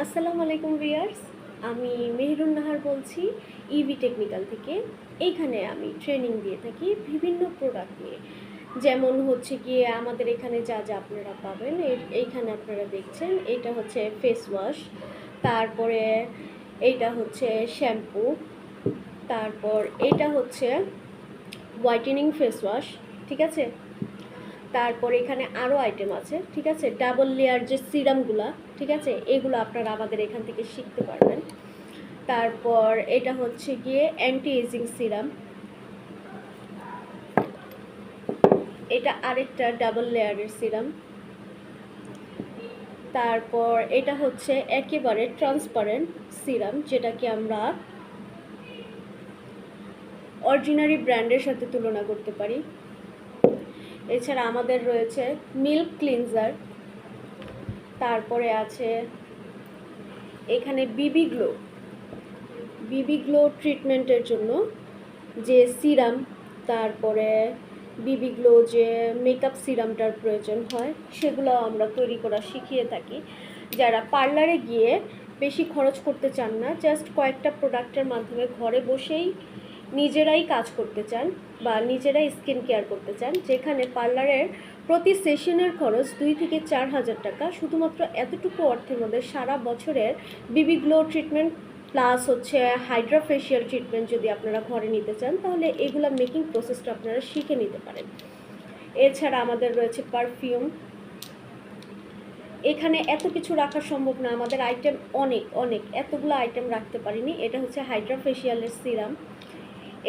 আসসালামু আলাইকুম ভিউয়ার্স, আমি মেহেরুন নাহার বলছি ইভি টেকনিক্যাল থেকে। এইখানে আমি ট্রেনিং দিয়ে থাকি বিভিন্ন প্রোডাক্ট নিয়ে। যেমন হচ্ছে গিয়ে আমাদের এখানে যা যা আপনারা পাবেন, এইখানে আপনারা দেখছেন এটা হচ্ছে ফেস ওয়াশ, তারপরে এইটা হচ্ছে শ্যাম্পু, তারপর এটা হচ্ছে হোয়াইটেনিং ফেস ওয়াশ, ঠিক আছে। তারপর এখানে আরও আইটেম আছে, ঠিক আছে। ডাবল লেয়ার যে সিরামগুলা, ঠিক আছে, এগুলো আপনারা আমাদের এখান থেকে শিখতে পারবেন। তারপর এটা হচ্ছে গিয়ে অ্যান্টি এজিং সিরাম, এটা আরেকটা ডাবল লেয়ারের সিরাম। তারপর এটা হচ্ছে একেবারে ট্রান্সপারেন্ট সিরাম, যেটাকে আমরা অর্ডিনারি ব্র্যান্ডের সাথে তুলনা করতে পারি। এছাড়া আমাদের রয়েছে মিল্ক ক্লিনজার, তারপরে আছে এখানে বিবি গ্লো ট্রিটমেন্টের জন্য যে সিরাম, তারপরে বিবি গ্লো যে মেকআপ সিরামটার প্রয়োজন হয়, সেগুলো আমরা তৈরি করা শিখিয়ে থাকি। যারা পার্লারে গিয়ে বেশি খরচ করতে চান না, জাস্ট কয়েকটা প্রোডাক্টের মাধ্যমে ঘরে বসেই নিজেরাই কাজ করতে চান বা নিজেরাই স্কিন কেয়ার করতে চান, যেখানে পার্লারের প্রতি সেশনের খরচ 2 থেকে 4 হাজার টাকা, শুধুমাত্র এতটুকু অর্থের মধ্যে সারা বছরের বিবি গ্লো ট্রিটমেন্ট প্লাস হচ্ছে হাইড্রা ফেশিয়াল ট্রিটমেন্ট যদি আপনারা ঘরে নিতে চান, তাহলে এগুলো মেকিং প্রসেসটা আপনারা শিখে নিতে পারেন। এছাড়া আমাদের রয়েছে পারফিউম। এখানে এত কিছু রাখা সম্ভব না, আমাদের আইটেম অনেক অনেক, এতগুলো আইটেম রাখতে পারিনি। এটা হচ্ছে হাইড্রা ফেশিয়ালের সিরাম,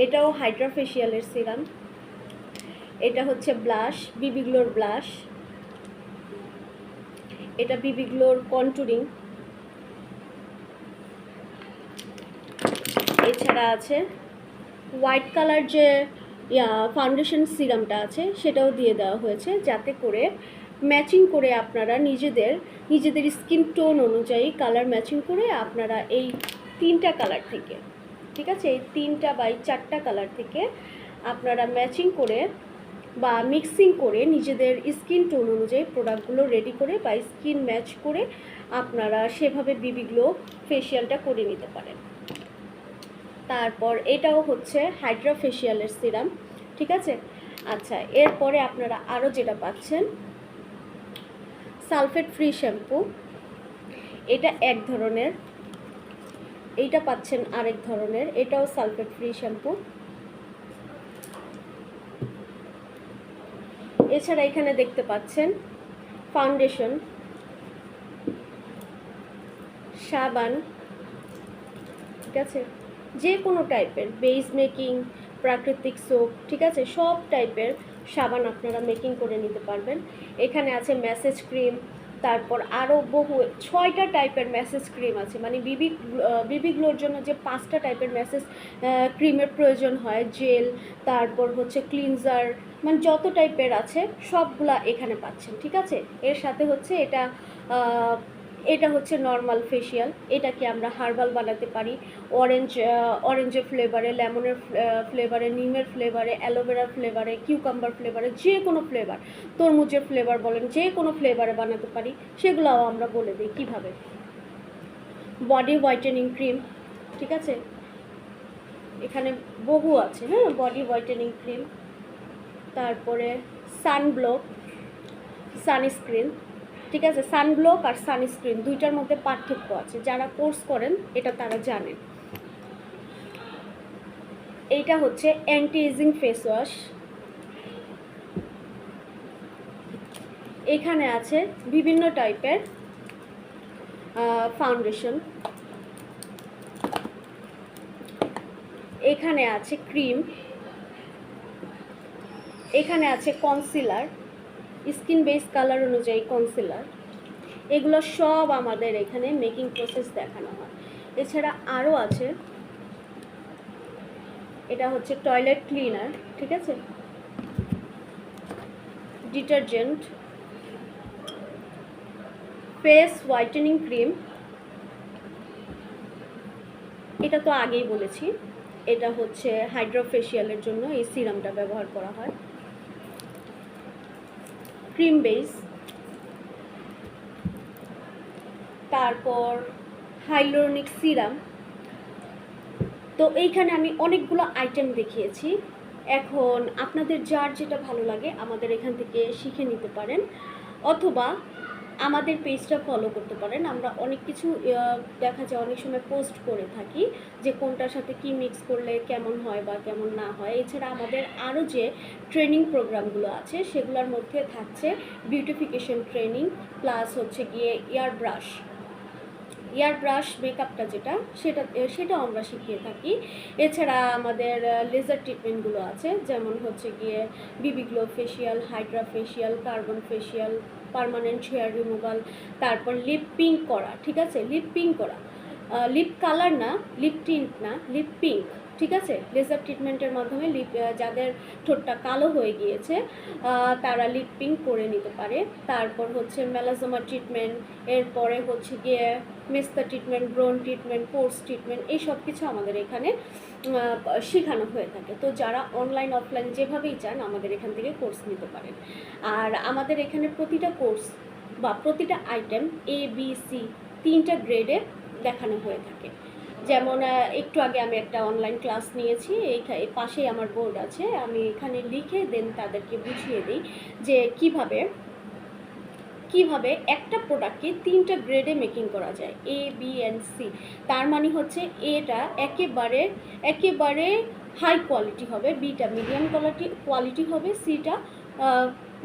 এটাও হাইড্রা ফেশিয়ালের সিরাম। এটা হচ্ছে ব্লাশ, বিবি গ্লোর ব্লাশ, এটা বিবি গ্লোর কন্টুরিং। এছাড়া আছে হোয়াইট কালার যে ফাউন্ডেশন সিরামটা আছে, সেটাও দিয়ে দেওয়া হয়েছে, যাতে করে ম্যাচিং করে আপনারা নিজেদের স্কিন টোন অনুযায়ী কালার ম্যাচিং করে আপনারা এই 3টা কালার থেকে, ঠিক আছে, এই 3টা বা 4টা কালার থেকে আপনারা ম্যাচিং করে বা মিক্সিং করে নিজেদের স্কিন টোন অনুযায়ী প্রোডাক্টগুলো রেডি করে বা স্কিন ম্যাচ করে আপনারা সেভাবে বিবি গ্লো ফেশিয়ালটা করে নিতে পারেন। তারপর এটাও হচ্ছে হাইড্রা ফেশিয়ালের সিরাম, ঠিক আছে। আচ্ছা, এরপরে আপনারা আরও যেটা পাচ্ছেন সালফেট ফ্রি শ্যাম্পু, এটা এক ধরনের, এইটা পাচ্ছেন আরেক ধরনের, এটাও সালফেট ফ্রি শ্যাম্পু। এছাড়া এখানে দেখতে পাচ্ছেন ফাউন্ডেশন, সাবান, ঠিক আছে, যে কোনো টাইপের বেস মেকিং, প্রাকৃতিক সোপ, ঠিক আছে, সব টাইপের সাবান আপনারা মেকিং করে নিতে পারবেন। এখানে আছে ম্যাসেজ ক্রিম, তারপর আরও বহু 6টা টাইপের ম্যাসেজ ক্রিম আছে, মানে বিবি গ্লোর জন্য যে 5টা টাইপের ম্যাসেজ ক্রিমের প্রয়োজন হয়, জেল, তারপর হচ্ছে ক্লিনজার, মানে যত টাইপের আছে সবগুলা এখানে পাচ্ছেন, ঠিক আছে। এর সাথে হচ্ছে এটা হচ্ছে নর্মাল ফেশিয়াল, এটাকে আমরা হার্বাল বানাতে পারি, অরেঞ্জের ফ্লেভারে, লেমনের ফ্লেভারে, নিমের ফ্লেভারে, অ্যালোভেরার ফ্লেভারে, কিউকাম্বার ফ্লেভারে, যে কোনো ফ্লেভার, তরমুজের ফ্লেভার বলেন, যে কোনো ফ্লেভারে বানাতে পারি, সেগুলোও আমরা বলে দিই কীভাবে। বডি হোয়াইটেনিং ক্রিম, ঠিক আছে, এখানে বহু আছে, হ্যাঁ, বডি হোয়াইটেনিং ক্রিম। তারপরে সানব্লক, সানস্ক্রিন, ঠিক আছে। সানব্লক আর সানস্ক্রিন দুইটার মধ্যে পার্থক্য আছে, যারা কোর্স করেন এটা তারা জানেন। এইটা হচ্ছে অ্যান্টি এজিং ফেস ওয়াশ, এখানে আছে বিভিন্ন টাইপের ফাউন্ডেশন, এখানে আছে ক্রিম, এখানে আছে কনসিলার, স্কিন বেস কালার অনুযায়ী কনসিলার, এগুলো সব আমাদের এখানে মেকিং প্রসেস দেখানো হয়। এছাড়া আরও আছে, এটা হচ্ছে টয়লেট ক্লিনার, ঠিক আছে, ডিটারজেন্ট, ফেস হোয়াইটেনিং ক্রিম, এটা তো আগেই বলেছি, এটা হচ্ছে হাইড্রা ফেশিয়ালের জন্য এই সিরামটা ব্যবহার করা হয়, ক্রিম বেস, তারপর হাইলোরনিক সিরাম। তো এইখানে আমি অনেকগুলো আইটেম দেখিয়েছি। এখন আপনাদের যার যেটা ভালো লাগে আমাদের এখান থেকে শিখে নিতে পারেন, অথবা আমাদের পেজটা ফলো করতে পারেন। আমরা অনেক কিছু দেখা যায় অনেক সময় পোস্ট করে থাকি যে কোনটার সাথে কি মিক্স করলে কেমন হয় বা কেমন না হয়। এছাড়া আমাদের আরও যে ট্রেনিং প্রোগ্রামগুলো আছে সেগুলোর মধ্যে থাকছে বিউটিফিকেশন ট্রেনিং, প্লাস হচ্ছে গিয়ে ইয়ার ব্রাশ মেকআপটা সেটাও আমরা শিখিয়ে থাকি। এছাড়া আমাদের লেজার ট্রিটমেন্টগুলো আছে, যেমন হচ্ছে গিয়ে BB glow facial, hydra facial, carbon facial, permanent hair removal, তারপর লিপ পিঙ্ক করা, ঠিক আছে, লিপ পিঙ্ক করা, লিপ কালার না, লিপ টিন্ট না, লিপ পিঙ্ক, ঠিক আছে। লেজার ট্রিটমেন্টের মাধ্যমে যাদের ঠোঁটটা কালো হয়ে গিয়েছে তারা লিপ পিঙ্ক করে নিতে পারে। তারপর হচ্ছে মেলাজোমা ট্রিটমেন্ট, এরপরে হচ্ছে গিয়ে মেস্তা ট্রিটমেন্ট, ব্রোন ট্রিটমেন্ট, পোর্স ট্রিটমেন্ট, এই সব কিছু আমাদের এখানে শেখানো হয়ে থাকে। তো যারা অনলাইন অফলাইন যেভাবেই চান আমাদের এখান থেকে কোর্স নিতে পারেন। আর আমাদের এখানে প্রতিটা কোর্স বা প্রতিটা আইটেম ABC 3টা গ্রেডে দেখানো হয়ে থাকে। যেমন একটু আগে আমি একটা অনলাইন ক্লাস নিয়েছি, এই পাশেই আমার বোর্ড আছে, আমি এখানে লিখে দেন তাদেরকে বুঝিয়ে দিই যে কিভাবে একটা প্রোডাক্টকে 3টা গ্রেডে মেকিং করা যায়, A, B and C। তার মানে হচ্ছে এটা একেবারে হাই কোয়ালিটি হবে, বিটা মিডিয়াম কোয়ালিটি হবে, সিটা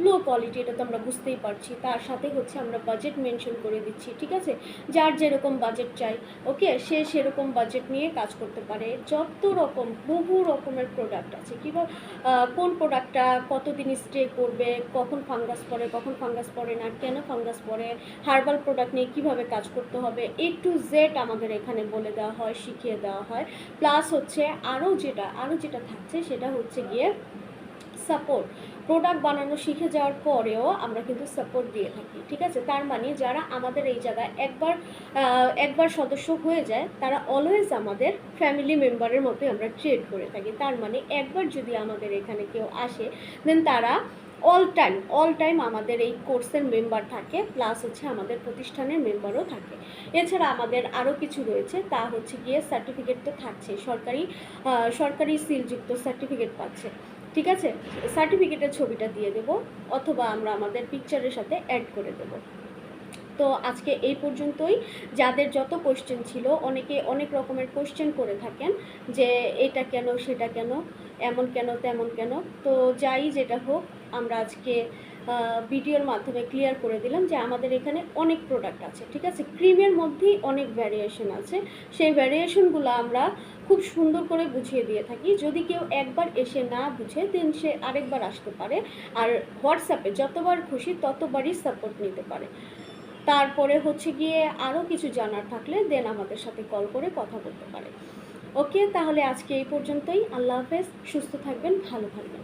লো কোয়ালিটি, এটা তো আমরা বুঝতেই পারছি। তার সাথে হচ্ছে আমরা বাজেট মেনশন করে দিচ্ছি, ঠিক আছে। যার যেরকম বাজেট চাই, ওকে, সে সেরকম বাজেট নিয়ে কাজ করতে পারে। বহু রকমের প্রোডাক্ট আছে, কিংবা কোন প্রোডাক্টটা কতদিন স্টে করবে, কখন ফাঙ্গাস পড়ে না, কেন ফাঙ্গাস পড়ে, হার্বাল প্রোডাক্ট নিয়ে কীভাবে কাজ করতে হবে, A to Z আমাদের এখানে বলে দেওয়া হয়, শিখিয়ে দেওয়া হয়। প্লাস হচ্ছে আরও যেটা থাকছে সেটা হচ্ছে গিয়ে সাপোর্ট। প্রোডাক্ট বানানো শিখে যাওয়ার পরেও আমরা কিন্তু সাপোর্ট দিয়ে থাকি, ঠিক আছে। তার মানে যারা আমাদের এই জায়গায় একবার সদস্য হয়ে যায় তারা অলওয়েজ আমাদের ফ্যামিলি মেম্বারের মতোই আমরা ট্রিট করে থাকি। তার মানে একবার যদি আমাদের এখানে কেউ আসে দেন তারা অল টাইম আমাদের এই কোর্সের মেম্বার থাকে, প্লাস হচ্ছে আমাদের প্রতিষ্ঠানের মেম্বারও থাকে। এছাড়া আমাদের আরও কিছু রয়েছে, তা হচ্ছে গিয়ে সার্টিফিকেট তো থাকছে, সরকারি সিলযুক্ত সার্টিফিকেট পাচ্ছে, ঠিক আছে। সার্টিফিকেটের ছবিটা দিয়ে দেব, অথবা আমরা আমাদের পিকচারের সাথে অ্যাড করে দেব। তো আজকে এই পর্যন্তই। যাদের যত কোশ্চেন ছিল, অনেকে অনেক রকমের কোশ্চেন করে থাকেন যে এটা কেন, সেটা কেন, এমন কেন, তেমন কেন। তো যাই যেটা হোক, আমরা আজকে ভিডিওর মাধ্যমে ক্লিয়ার করে দিলাম যে আমাদের এখানে অনেক প্রোডাক্ট আছে, ঠিক আছে। ক্রিমের মধ্যেই অনেক ভ্যারিয়েশন আছে, সেই ভ্যারিয়েশনগুলো আমরা খুব সুন্দর করে বুঝিয়ে দিয়ে থাকি। যদি কেউ একবার এসে না বুঝে দেন সে আরেকবার আসতে পারে, আর হোয়াটসঅ্যাপে যতবার খুশি ততবারই সাপোর্ট নিতে পারে। তারপরে হচ্ছে গিয়ে আরও কিছু জানার থাকলে দেন আমাদের সাথে কল করে কথা বলতে পারে। ওকে, তাহলে আজকে এই পর্যন্তই। আল্লাহ হাফেজ, সুস্থ থাকবেন, ভালো থাকবেন।